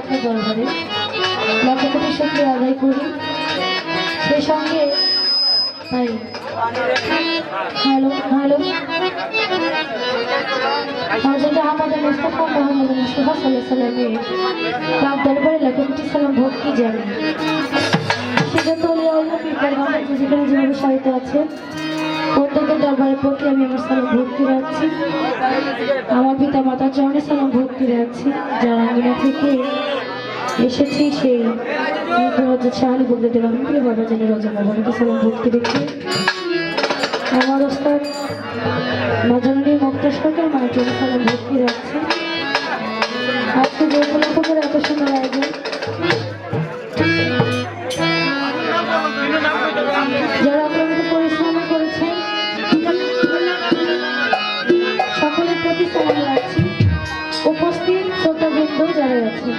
আপনার দরবারে লক্ষ কোটি শুকরিয়া আদায় করি। সেই সঙ্গে তাই হ্যালো হ্যালো হযরত আহমদ মুস্তাফা মুহাম্মদ মুস্তাফা সাল্লাল্লাহু আলাইহি ওয়াসাল্লামের পাক দরবারে লক্ষ কোটি সালাম ভক্তি জানাই। সেজন্য যেখানে যেভাবে সাহিত্য আছে প্রত্যেকের দরবারের প্রতি আমি আমার সালাম ভক্তি রাখছি। আমার পিতা মাতার চরণে সালাম ভক্তি রাখছি। যারা আঙ্গিনা থেকে এসেছি সেই শাহালি বলতে দিলাম বাবা জানি রোজা বাবাকে সালাম ভক্তি রেখে আমার ওস্তাদ নজরুল মুক্তা সরকার মায়ের জন্য সালাম ভক্তি রাখছি। আজকে যে উপলক্ষে এত সুন্দর আয়োজন, যারা আপনাদের পরিশ্রম করেছেন সকলের প্রতি সালাম রাখছি। উপস্থিত শ্রোতাবৃন্দ যারা আছে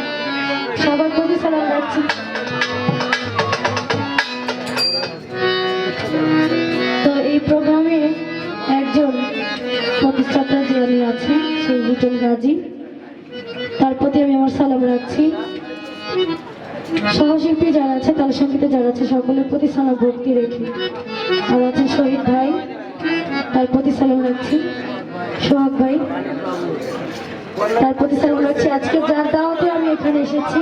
সবার প্রতি সালাম রাখছি। তো এই প্রোগ্রামে একজন প্রতিষ্ঠাতা যিনি আছে সেই লিটন গাজী, তার প্রতি আমি আমার সালাম রাখছি। সহশিল্পী যারা আছে তার সঙ্গীতে যারা আছে সকলের প্রতি সালাম ভক্তি রেখে আর আছেন শহীদ ভাই, তার প্রতি সালাম রাখছি। সোহাগ ভাই, তার প্রতি সালাম রাখছি। আজকে যার দাওয়াতে আমি এখানে এসেছি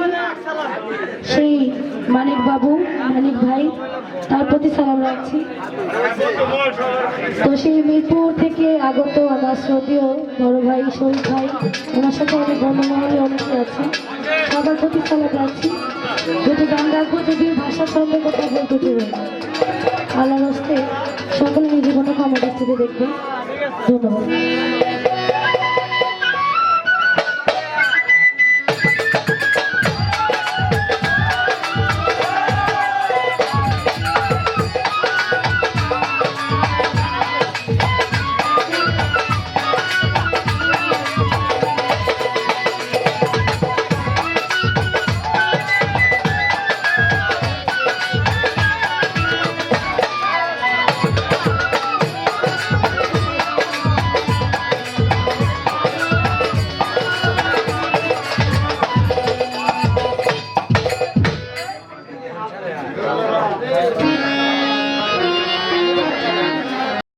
সেই মানিক বাবু, মানিক ভাই, তার প্রতি সালাম রাখছি। তো সেই মিরপুর থেকে আগত আমার শ্রদ্ধেয় বড় ভাই শহীদ ভাই, ওনার সাথে অনেক বন্ধুমহলে অনেকে আছে, সবার প্রতি সালাম রাখছি। দুটি গান রাখবো, যদিও ভাষা সঙ্গে কথা বলতে চাই। আল্লাহর হস্তে সকলে নিজে কোনো ক্ষমতা স্থিতি দেখবেন। ধন্যবাদ।